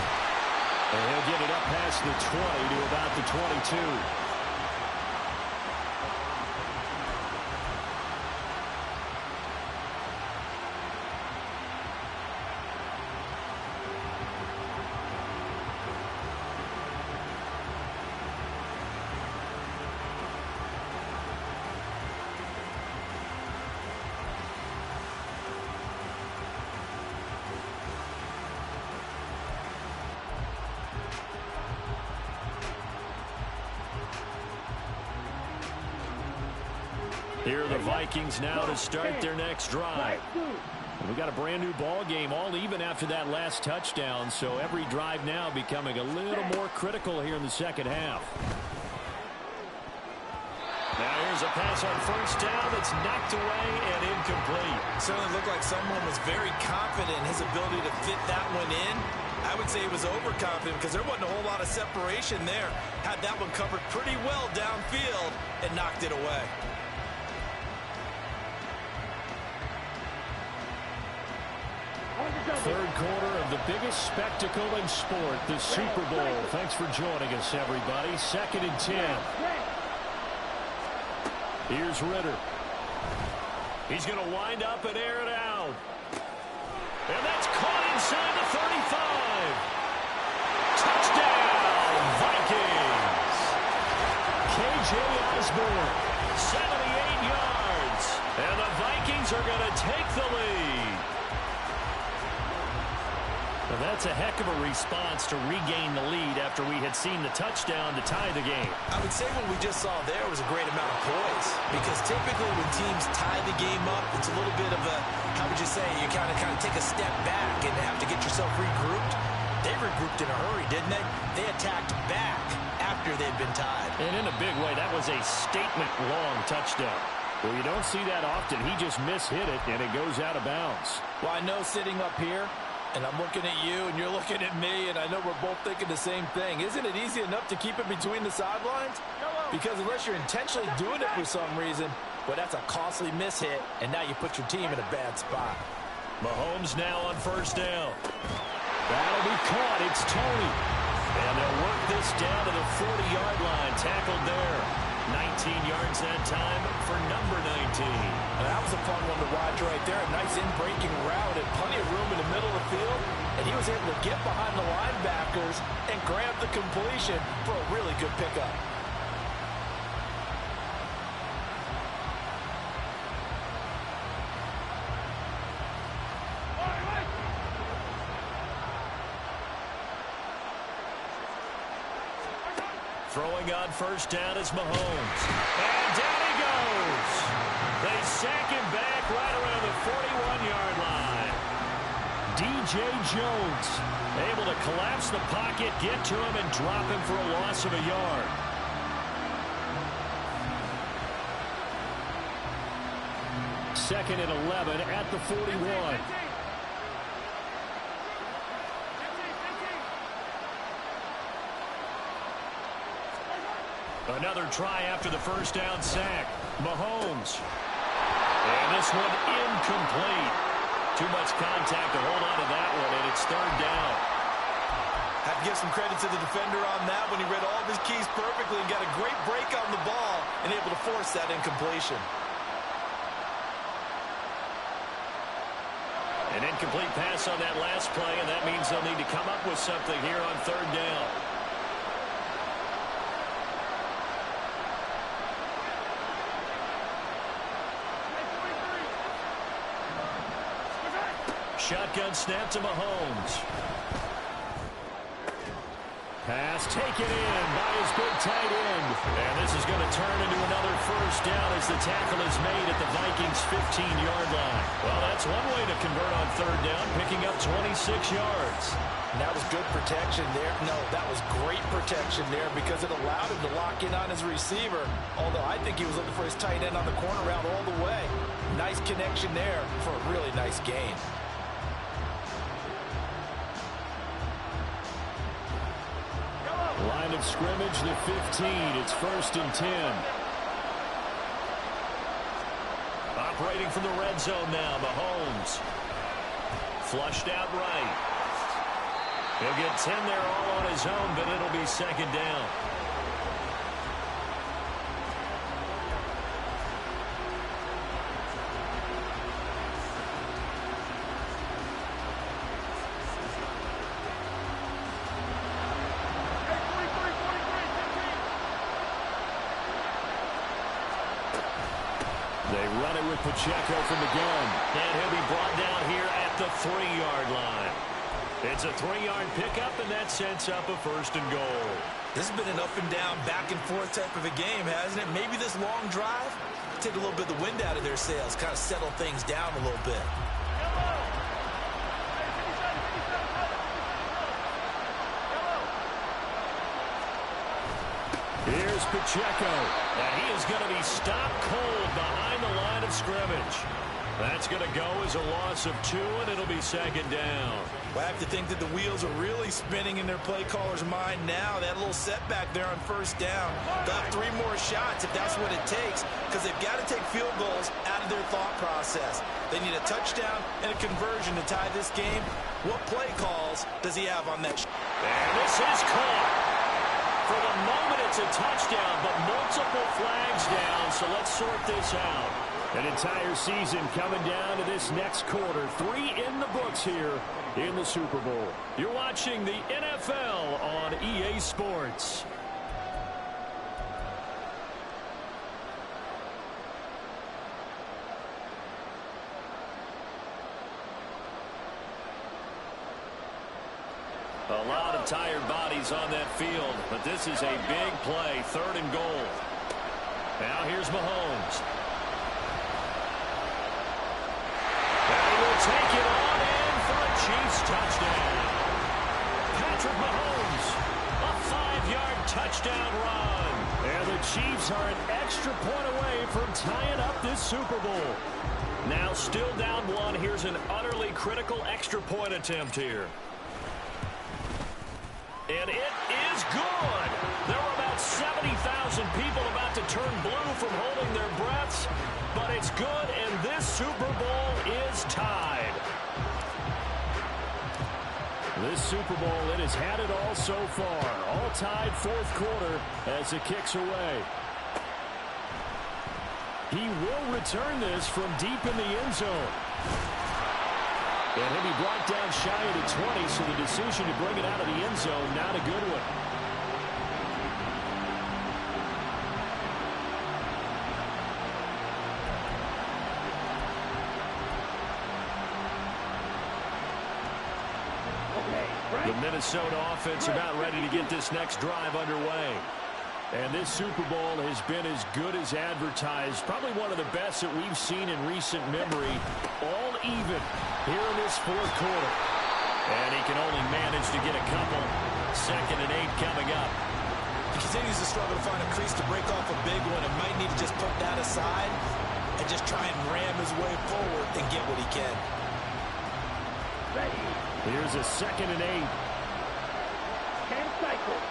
And he'll get it up past the 20 to about the 22. Here are the Vikings now to start their next drive. We got a brand new ball game, all even after that last touchdown, so every drive now becoming a little more critical here in the second half. Now here's a pass on first down that's knocked away and incomplete. Certainly looked like someone was very confident in his ability to fit that one in. I would say he was overconfident because there wasn't a whole lot of separation there. Had that one covered pretty well downfield and knocked it away. Third quarter of the biggest spectacle in sport, the Super Bowl. Thanks for joining us, everybody. 2nd and 10. Here's Ritter. He's going to wind up and air it out. And that's caught inside the 35. Touchdown, Vikings. KJ Osborne, 78 yards. And the Vikings are going to take the lead. Well, that's a heck of a response to regain the lead after we had seen the touchdown to tie the game. I would say what we just saw there was a great amount of poise, because typically when teams tie the game up, it's a little bit of a, how would you say, you kind of take a step back and have to get yourself regrouped. They regrouped in a hurry, didn't they? They attacked back after they'd been tied. And in a big way, that was a statement-long touchdown. Well, you don't see that often. He just mishit it, and it goes out of bounds. Well, I know sitting up here, and I'm looking at you, and you're looking at me, and I know we're both thinking the same thing. Isn't it easy enough to keep it between the sidelines? Because unless you're intentionally doing it for some reason, well, that's a costly mishit, and now you put your team in a bad spot. Mahomes now on first down. That'll be caught. It's Tony. And they'll work this down to the 40-yard line. Tackled there. 19 yards that time for number 19. That was a fun one to watch right there. A nice in-breaking route and plenty of room in the middle of the field. And he was able to get behind the linebackers and grab the completion for a really good pickup. Throwing on first down is Mahomes. And down he goes. They sack him back right around the 41-yard line. DJ Jones able to collapse the pocket, get to him, and drop him for a loss of a yard. Second and 11 at the 41. Another try after the first down sack. Mahomes. And this one incomplete. Too much contact to hold on to that one, and it's third down. Have to give some credit to the defender on that when he read all of his keys perfectly and got a great break on the ball and able to force that incompletion. An incomplete pass on that last play, and that means they'll need to come up with something here on third down. Shotgun snap to Mahomes. Pass taken in by his big tight end. And this is going to turn into another first down as the tackle is made at the Vikings' 15-yard line. Well, that's one way to convert on third down, picking up 26 yards. And that was good protection there. No, that was great protection there because it allowed him to lock in on his receiver. Although I think he was looking for his tight end on the corner route all the way. Nice connection there for a really nice gain. Line of scrimmage, the 15. It's first and 10. Operating from the red zone now, Mahomes. Flushed out right. He'll get 10 there all on his own, but it'll be second down. They run it with Pacheco from the gun. And he'll be brought down here at the 3-yard line. It's a 3-yard pickup, and that sets up a first and goal. This has been an up and down, back and forth type of a game, hasn't it? Maybe this long drive, take a little bit of the wind out of their sails, kind of settle things down a little bit. Here's Pacheco, and he is going to be stopped cold behind the line of scrimmage. That's going to go as a loss of 2, and it'll be second down. Well, I have to think that the wheels are really spinning in their play caller's mind now. That little setback there on first down. They'll have 3 more shots if that's what it takes, because they've got to take field goals out of their thought process. They need a touchdown and a conversion to tie this game. What play calls does he have on that? And this is caught. For the moment, it's a touchdown, but multiple flags down, so let's sort this out. An entire season coming down to this next quarter. 3 in the books here in the Super Bowl. You're watching the NFL on EA Sports. A lot of tired bodies on that field, but this is a big play, 3rd and goal. Now here's Mahomes. And he will take it on in for a Chiefs touchdown. Patrick Mahomes, a 5-yard touchdown run. And the Chiefs are an extra point away from tying up this Super Bowl. Now still down 1. Here's an utterly critical extra point attempt here. And it is good. There were about 70,000 people about to turn blue from holding their breaths, but it's good, and this Super Bowl is tied. This Super Bowl, it has had it all so far. All tied 4th quarter as it kicks away. He will return this from deep in the end zone. And he'll be brought down shy of the 20, so the decision to bring it out of the end zone, not a good one. The Minnesota offense about ready to get this next drive underway. And this Super Bowl has been as good as advertised. Probably one of the best that we've seen in recent memory. All even here in this fourth quarter. And he can only manage to get a couple. 2nd and 8 coming up. He continues to struggle to find a crease to break off a big one and might need to just put that aside and just try and ram his way forward and get what he can. Here's a 2nd and 8. 10 cycles.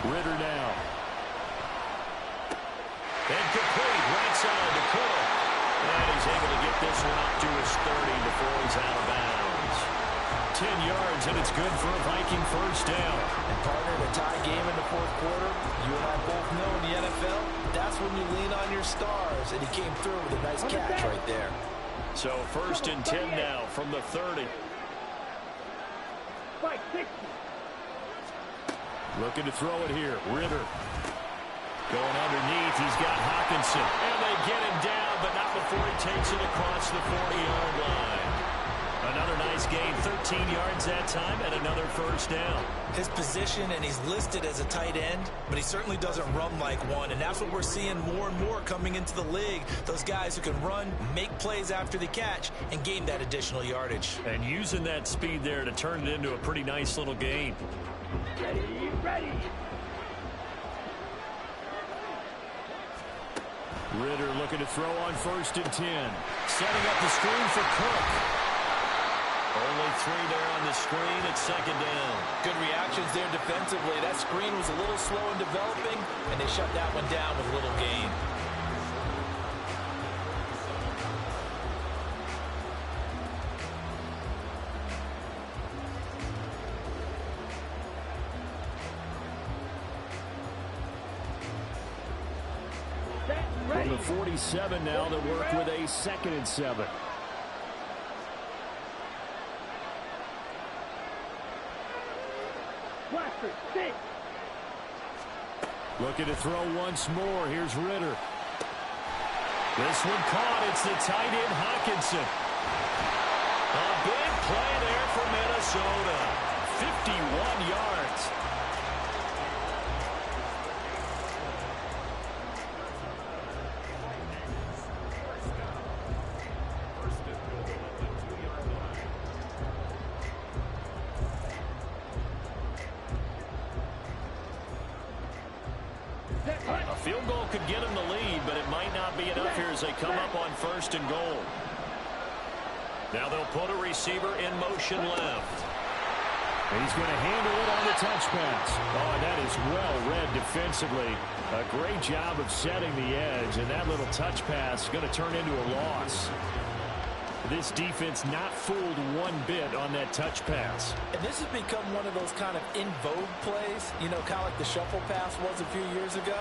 Ritter now. And complete. Right side to Cook. And he's able to get this one up to his 30 before he's out of bounds. 10 yards, and it's good for a Viking first down. And partner, in a tie game in the fourth quarter, you and I both know in the NFL, that's when you lean on your stars. And he came through with a nice catch right there. So 1st and 10 now from the 30. Looking to throw it here. Ritter. Going underneath. He's got Hawkinson. And they get him down, but not before he takes it across the 40-yard line. Another nice gain. 13 yards that time and another first down. His position, and he's listed as a tight end, but he certainly doesn't run like one. And that's what we're seeing more and more coming into the league. Those guys who can run, make plays after the catch, and gain that additional yardage. And using that speed there to turn it into a pretty nice little gain. Ready. Ritter looking to throw on 1st and 10. Setting up the screen for Cook. Only 3 there on the screen at 2nd down. Good reactions there defensively. That screen was a little slow in developing, and they shut that one down with a little gain. From the 47 now, they work with a 2nd and 7. Looking to throw once more. Here's Ritter. This one caught. It's the tight end Hawkinson. A big play there for Minnesota. 51 yards. A field goal could get him the lead, but it might not be enough here as they come up on 1st and goal. Now they'll put a receiver in motion left. And he's going to handle it on the touch pass. Oh, and that is well read defensively. A great job of setting the edge, and that little touch pass is going to turn into a loss. This defense not fooled one bit on that touch pass. And this has become one of those kind of in vogue plays, you know, kind of like the shuffle pass was a few years ago.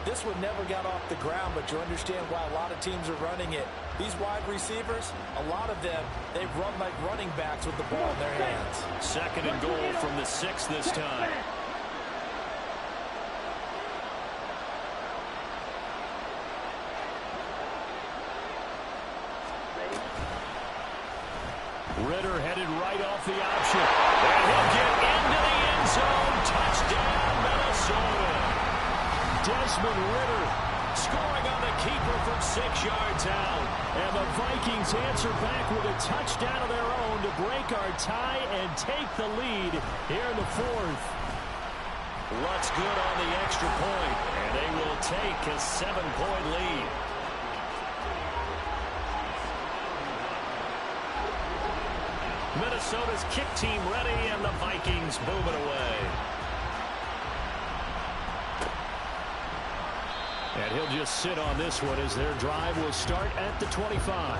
This one never got off the ground, but you understand why a lot of teams are running it. These wide receivers, a lot of them, they run like running backs with the ball in their hands. 2nd and goal from the 6 this time. Ritter headed right off the option. And he'll get into the end zone. Touchdown, Minnesota. Desmond Ritter scoring on the keeper from 6 yards out. And the Vikings answer back with a touchdown of their own to break our tie and take the lead here in the 4th. What's good on the extra point, and they will take a 7-point lead. Minnesota's kick team ready, and the Vikings move it away. And he'll just sit on this one as their drive will start at the 25.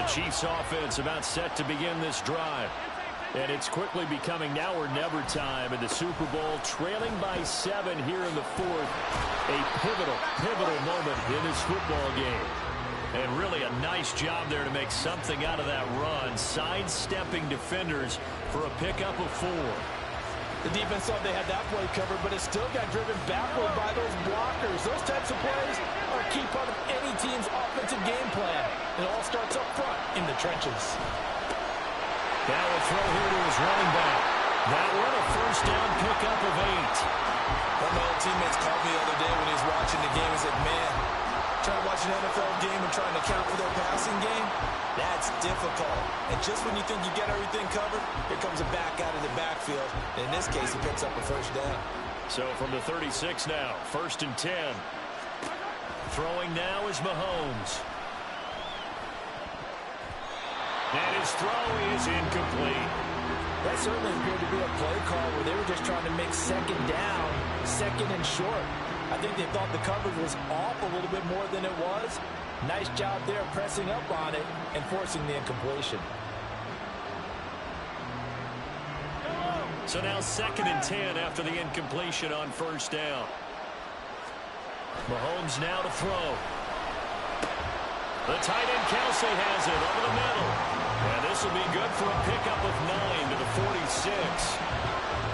Chiefs offense about set to begin this drive. And it's quickly becoming now or never time in the Super Bowl, trailing by 7 here in the fourth. A pivotal moment in this football game. And really a nice job there to make something out of that run, sidestepping defenders for a pickup of 4. The defense thought they had that play covered, but it still got driven backward by those blockers. Those types of plays are a key part of any team's offensive game plan. It all starts up front in the trenches. Now a throw here to his running back. That one a first down pickup of 8. One of my old teammates called me the other day when he was watching the game. He said, man, trying to watch an NFL game and trying to count for their passing game, that's difficult. And just when you think you get everything covered, here comes a back out of the backfield. And in this case, he picks up a first down. So from the 36 now, 1st and 10. Throwing now is Mahomes. And his throw is incomplete. That certainly appeared to be a play call where they were just trying to make second down, second and short. I think they thought the coverage was off a little bit more than it was. Nice job there pressing up on it and forcing the incompletion. So now 2nd and 10 after the incompletion on first down. Mahomes now to throw. The tight end Kelsey has it over the middle. And this will be good for a pickup of 9 to the 46.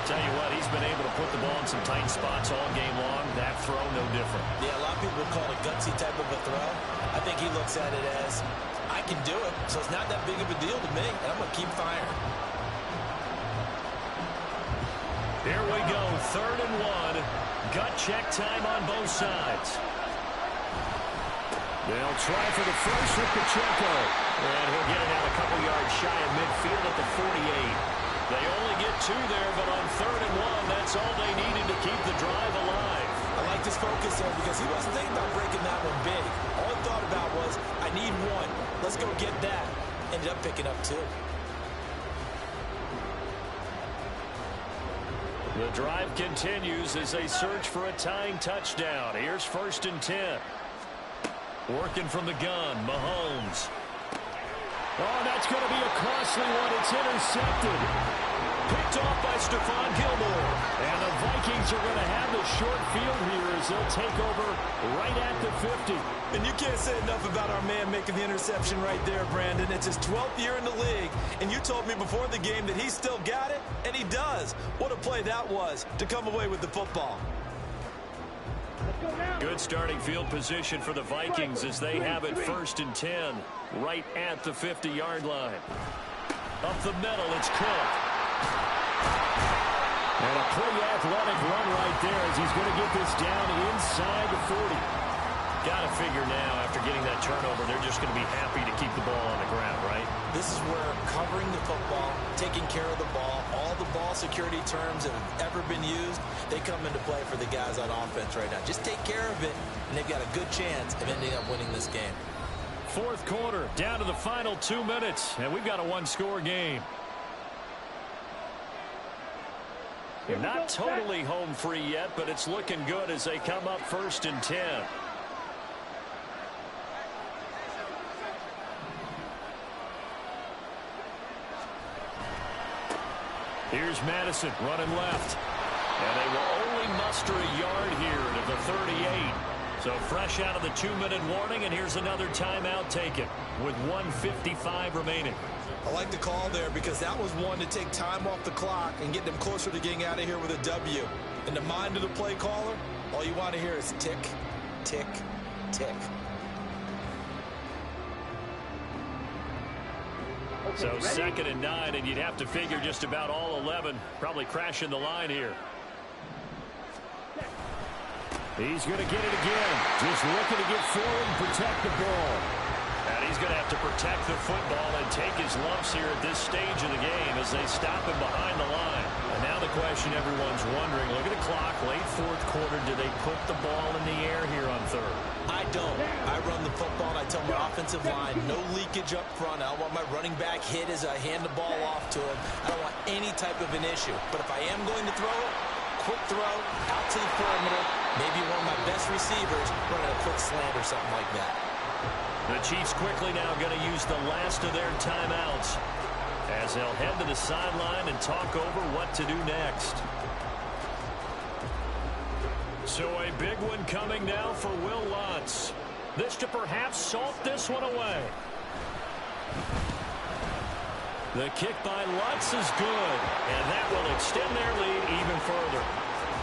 Tell you what, he's been able to put the ball in some tight spots all game long. That throw, no different. Yeah, a lot of people would call it a gutsy type of a throw. I think he looks at it as, I can do it, so it's not that big of a deal to me, and I'm going to keep firing. Here we go, 3rd and 1. Gut check time on both sides. They'll try for the first with Pacheco. And he'll get it out a couple yards shy of midfield at the 48. They only get 2 there, but on 3rd and 1, that's all they needed to keep the drive alive. I like his focus there because he wasn't thinking about breaking that one big. All he thought about was, I need 1. Let's go get that. Ended up picking up 2. The drive continues as they search for a tying touchdown. Here's 1st and 10. Working from the gun, Mahomes. Oh, that's going to be a costly one. It's intercepted. Picked off by Stephon Gilmore. And the Vikings are going to have the short field here as they'll take over right at the 50. And you can't say enough about our man making the interception right there, Brandon. It's his 12th year in the league, and you told me before the game that he still got it, and he does. What a play that was to come away with the football. Good starting field position for the Vikings as they have it 1st and 10 right at the 50-yard line. Up the middle, it's Cook. And a pretty athletic run right there as he's going to get this down inside the 40. Got to figure now after getting that turnover, they're just going to be happy to keep the ball on the ground, right? This is where covering the football, taking care of the ball, all the ball security terms that have ever been used, they come into play for the guys on offense right now. Just take care of it, and they've got a good chance of ending up winning this game. 4th quarter, down to the final 2 minutes, and we've got a 1-score game. They're not totally home free yet, but it's looking good as they come up 1st and 10. Here's Madison running left. And they will only muster a yard here to the 38. So fresh out of the 2-minute warning, and here's another timeout taken with 1:55 remaining. I like the call there because that was one to take time off the clock and get them closer to getting out of here with a W. In the mind of the play caller, all you want to hear is tick, tick, tick. So 2nd and 9, and you'd have to figure just about all 11 probably crashing the line here. He's going to get it again. Just looking to get forward and protect the ball. And he's going to have to protect the football and take his lumps here at this stage of the game as they stop him behind the line. And now the question everyone's wondering, look at the clock, late 4th quarter, do they put the ball in the air here on 3rd? I don't. I run the football, and I tell my offensive line, no leakage up front. I don't want my running back hit as I hand the ball off to him. I don't want any type of an issue. But if I am going to throw it, quick throw, out to the perimeter, maybe one of my best receivers running a quick slant or something like that. The Chiefs quickly now going to use the last of their timeouts as they'll head to the sideline and talk over what to do next. So a big one coming now for Will Lutz. This to perhaps salt this one away. The kick by Lutz is good, and that will extend their lead even further.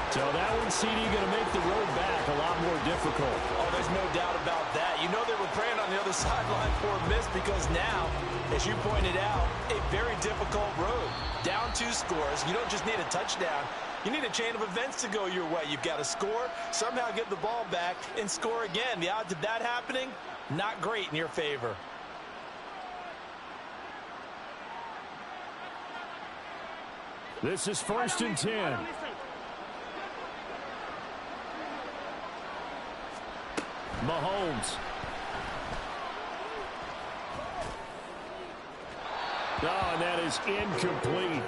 So that one, CD, going to make the road back a lot more difficult. Oh, there's no doubt about that. You know they were praying on the other sideline for a miss because now, as you pointed out, a very difficult road. Down 2 scores. You don't just need a touchdown. You need a chain of events to go your way. You've got to score, somehow get the ball back, and score again. The odds of that happening, not great in your favor. This is 1st and 10. Mahomes. Oh, and that is incomplete.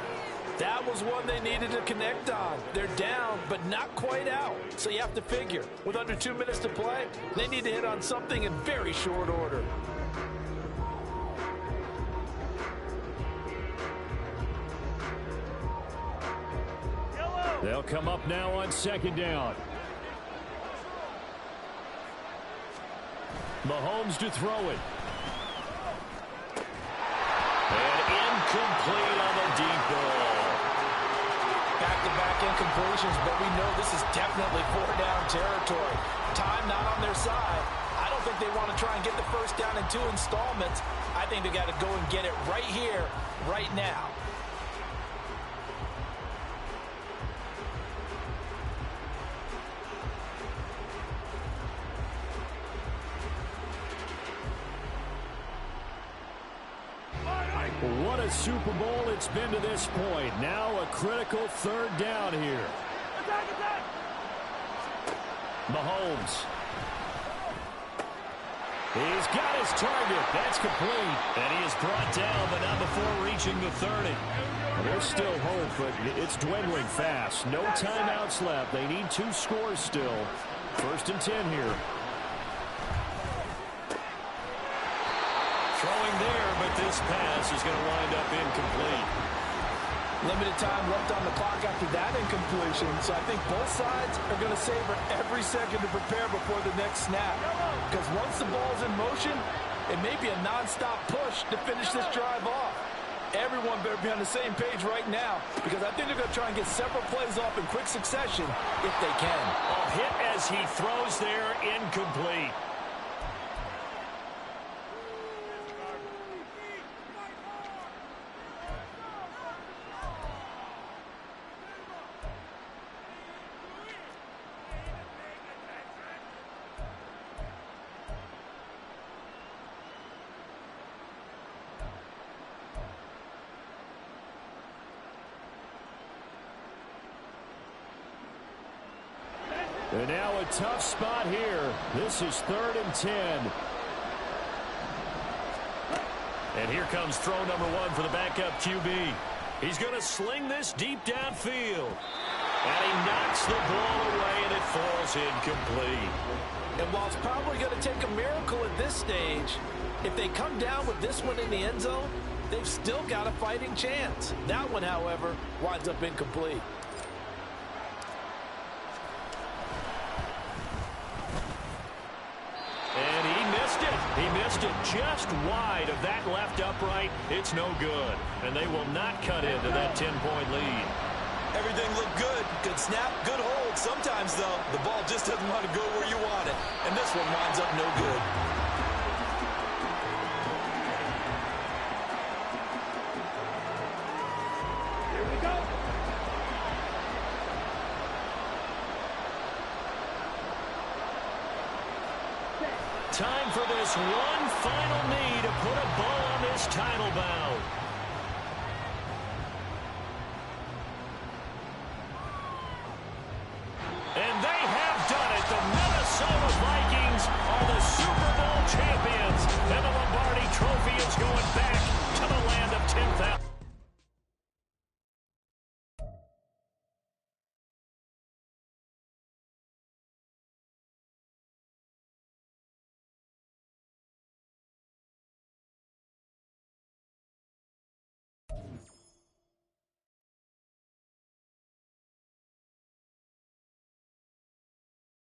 That was one they needed to connect on. They're down, but not quite out. So you have to figure, with under 2 minutes to play, they need to hit on something in very short order. They'll come up now on 2nd down. Mahomes to throw it. And incomplete on the deep ball. Back-to-back incompletions, but we know this is definitely 4-down territory. Time not on their side. I don't think they want to try and get the 1st down in 2 installments. I think they got to go and get it right here, right now. What a Super Bowl it's been to this point. Now a critical 3rd down here. Mahomes. He's got his target. That's complete. And he is brought down, but not before reaching the 30. There's still hope, but it's dwindling fast. No timeouts left. They need 2 scores still. 1st and 10 here. Throwing there, but this pass is going to wind up incomplete. Limited time left on the clock after that incompletion, so I think both sides are going to savor every second to prepare before the next snap. Because once the ball's in motion, it may be a nonstop push to finish this drive off. Everyone better be on the same page right now, because I think they're going to try and get several plays off in quick succession if they can. A hit as he throws there, incomplete. And now a tough spot here. This is 3rd and 10. And here comes throw number 1 for the backup QB. He's going to sling this deep downfield. And he knocks the ball away, and it falls incomplete. And while it's probably going to take a miracle at this stage, if they come down with this one in the end zone, they've still got a fighting chance. That one, however, winds up incomplete. And he missed it. He missed it just wide of that left upright. It's no good. And they will not cut into that 10-point lead. Everything looked good. Good snap, good hold. Sometimes, though, the ball just doesn't want to go where you want it. And this one winds up no good. Here we go. Time for this one final knee to put a bow on this title bout.